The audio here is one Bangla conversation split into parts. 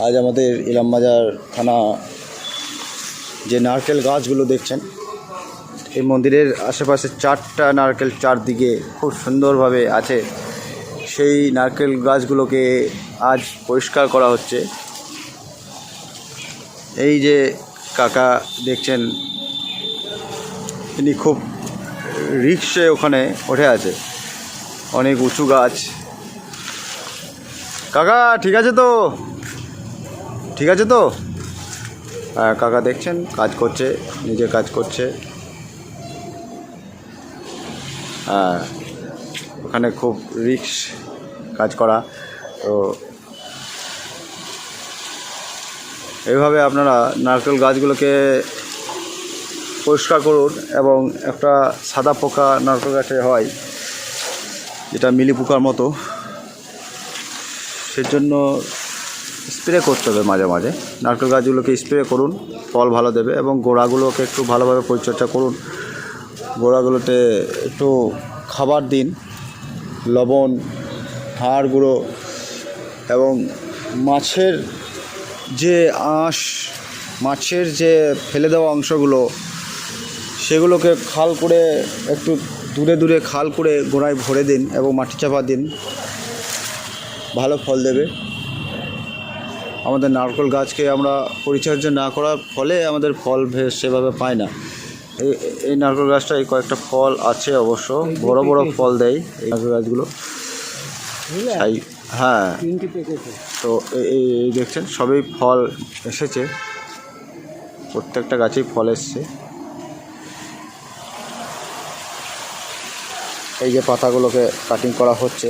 আজ আমাদের ইলামবাজার থানা যে নারকেল গাছগুলো দেখছেন, এই মন্দিরের আশেপাশে 4টা নারকেল চারদিকে খুব সুন্দরভাবে আছে। সেই নারকেল গাছগুলোকে আজ পরিষ্কার করা হচ্ছে। এই যে কাকা দেখছেন, ইনি খুব রিক্সে ওখানে উঠে আছে, অনেক উঁচু গাছ। কাকা ঠিক আছে তো? ঠিক আছে তো? হ্যাঁ, কাকা দেখছেন কাজ করছে, নিজে কাজ করছে। হ্যাঁ, ওখানে খুব রিক্স কাজ করা। তো এইভাবে আপনারা নারকেল গাছগুলোকে পরিষ্কার করুন। এবং একটা সাদা পোকা নারকেল গাছে হয়, যেটা মিলি পোকার মতো, সেজন্য স্প্রে করতে হবে মাঝে মাঝে। নারকেল গাছগুলোকে স্প্রে করুন, ফল ভালো দেবে। এবং গোড়াগুলোকে একটু ভালোভাবে পরিচর্যা করুন। গোড়াগুলোতে একটু খাবার দিন, লবণ, হাড় গুঁড়ো এবং মাছের যে আঁশ, মাছের যে ফেলে দেওয়া অংশগুলো, সেগুলোকে খাল করে একটু দূরে দূরে খাল করে গোড়ায় ভরে দিন এবং মাটি চাপা দিন, ভালো ফল দেবে। আমাদের নারকেল গাছকে আমরা পরিচর্যা না করার ফলে আমাদের ফল সেভাবে পাই না। এই নারকেল গাছটা এই কয়েকটা ফল আছে, অবশ্য বড় বড় ফল দেয় এই নারকেল গাছগুলো। হ্যাঁ, তো এই দেখছেন সবই ফল এসেছে, প্রত্যেকটা গাছেই ফল এসছে। এই যে পাতাগুলোকে কাটিং করা হচ্ছে।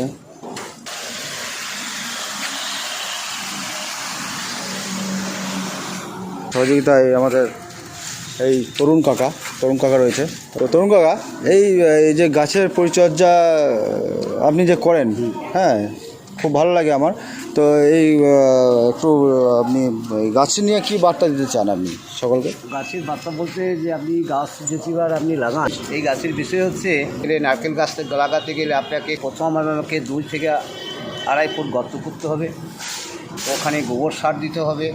সহযোগিতায় আমাদের এই তরুণ কাকা রয়েছে। তো তরুণ কাকা, এই যে গাছের পরিচর্যা আপনি যে করেন, হ্যাঁ, খুব ভালো লাগে আমার। তো এই একটু আপনি গাছ নিয়ে কী বার্তা দিতে চান আপনি সকলকে? গাছের বার্তা বলতে যে আপনি গাছ যেবার আপনি লাগান, এই গাছের বিষয় হচ্ছে নারকেল গাছটা লাগাতে গেলে আপনাকে প্রথম আমাকে 2 থেকে 2.5 ফুট গর্ত করতে হবে। ওখানে গোবর সার দিতে হবে,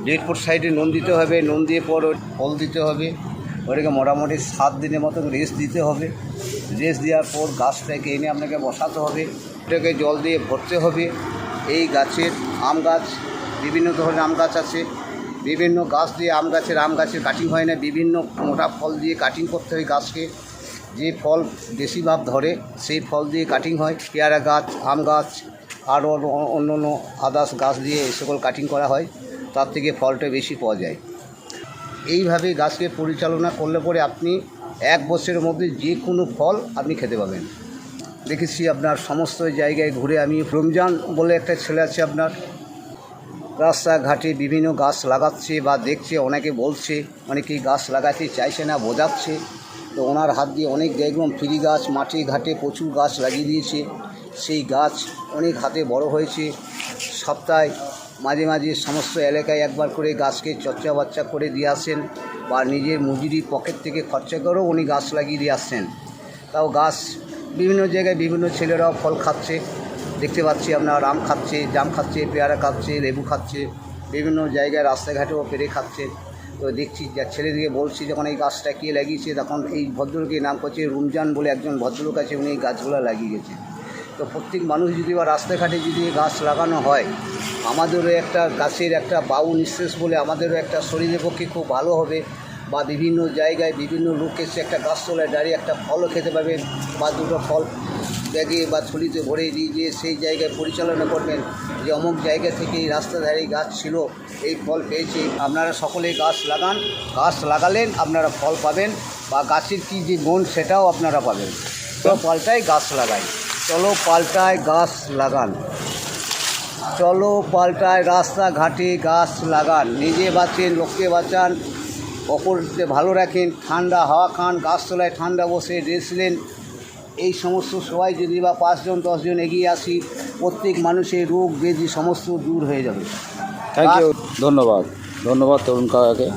1.5 ফুট সাইডে নুন দিতে হবে, নুন দিয়ে পর ফল দিতে হবে। ওটাকে মোটামুটি 7 দিনের মতো রেস্ট দিতে হবে। রেস্ট দেওয়ার পর গাছটাকে এনে আপনাকে বসাতে হবে, ওটাকে জল দিয়ে ভরতে হবে। এই গাছের আম গাছ, বিভিন্ন ধরনের আম গাছ আছে, বিভিন্ন গাছ দিয়ে আম গাছের কাটিং হয় না, বিভিন্ন মোটা ফল দিয়ে কাটিং করতে হয় গাছকে। যে ফল বেশিরভাগ ধরে সেই ফল দিয়ে কাটিং হয়। পেয়ারা গাছ, আম গাছ, আরও অন্য অন্য আদার্স গাছ দিয়ে এই সকল কাটিং করা হয়, তার থেকে ফলটা বেশি পাওয়া যায়। এইভাবে গাছকে পরিচালনা করলে পরে আপনি 1 বছরের মধ্যে যে কোনো ফল আপনি খেতে পাবেন। দেখেছি আপনার সমস্ত জায়গায় ঘুরে, আমি রমজান বলে একটা ছেলে আছে আপনার, রাস্তাঘাটে বিভিন্ন গাছ লাগাচ্ছে বা দেখছে, অনেকে বলছে, অনেকেই গাছ লাগাতে চাইছে না, বোঝাচ্ছে। তো ওনার হাত দিয়ে অনেক জায়গায় ফ্রি গাছ মাঠে ঘাটে প্রচুর গাছ লাগিয়ে দিয়েছে। সেই গাছ অনেক হাতে বড় হয়েছে। সপ্তাহে মাঝে মাঝে সমস্ত এলাকায় একবার করে গাছকে চর্চা বাচ্চা করে দিয়ে আসেন, বা নিজের মজুরি পকেট থেকে খরচা করেও উনি গাছ লাগিয়ে দিয়ে আসছেন। তাও গাছ বিভিন্ন জায়গায় বিভিন্ন ছেলেরাও ফল খাচ্ছে, দেখতে পাচ্ছি আপনার আম খাচ্ছে, জাম খাচ্ছে, পেয়ারা খাচ্ছে, লেবু খাচ্ছে, বিভিন্ন জায়গায় রাস্তাঘাটেও পেরে খাচ্ছে। তো দেখছি যা ছেলেদিকে বলছি, যখন এই গাছটা কে লাগিয়েছে, তখন এই ভদ্রলোকের নাম করছে রমজান বলে একজন ভদ্রলোক আছে, উনি এই গাছগুলো লাগিয়ে গেছে। তো প্রত্যেক মানুষ যদি বা রাস্তাঘাটে যদি গাছ লাগানো হয়, আমাদেরও একটা গাছের একটা বায়ু নিঃশ্বাস বলে আমাদেরও একটা শরীরের পক্ষে খুব ভালো হবে। বা বিভিন্ন জায়গায় বিভিন্ন লোক এসে একটা গাছ তলায় দাঁড়িয়ে একটা ফলও খেতে পাবেন, বা 2টো ফল ব্যাগে বা থলিতে ভরে দিয়ে সেই জায়গায় পরিচালনা করবেন যে অমুক জায়গা থেকে এই রাস্তার ধারে গাছ ছিল, এই ফল পেয়েছে। আপনারা সকলেই গাছ লাগান, গাছ লাগালেন আপনারা ফল পাবেন, বা গাছের কী যে গুণ সেটাও আপনারা পাবেন। তো পাল্টায় গাছ লাগাই, চলো পাল্টায় গাছ লাগান, চলো পাল্টায় রাস্তাঘাটে গাছ লাগান, নিজে বাঁচেন, লোককে বাঁচান, অপরকে ভালো রাখেন, ঠান্ডা হাওয়া খান, গাছতলায় ঠান্ডা বসে রেস্ট নেন। এই সমস্ত সবাই যদি বা 5 জন 10 জন এগিয়ে আসি, প্রত্যেক মানুষের রোগ ব্যাধি সমস্ত দূর হয়ে যাবে। থ্যাংক ইউ, ধন্যবাদ তরুণ কাকাকে।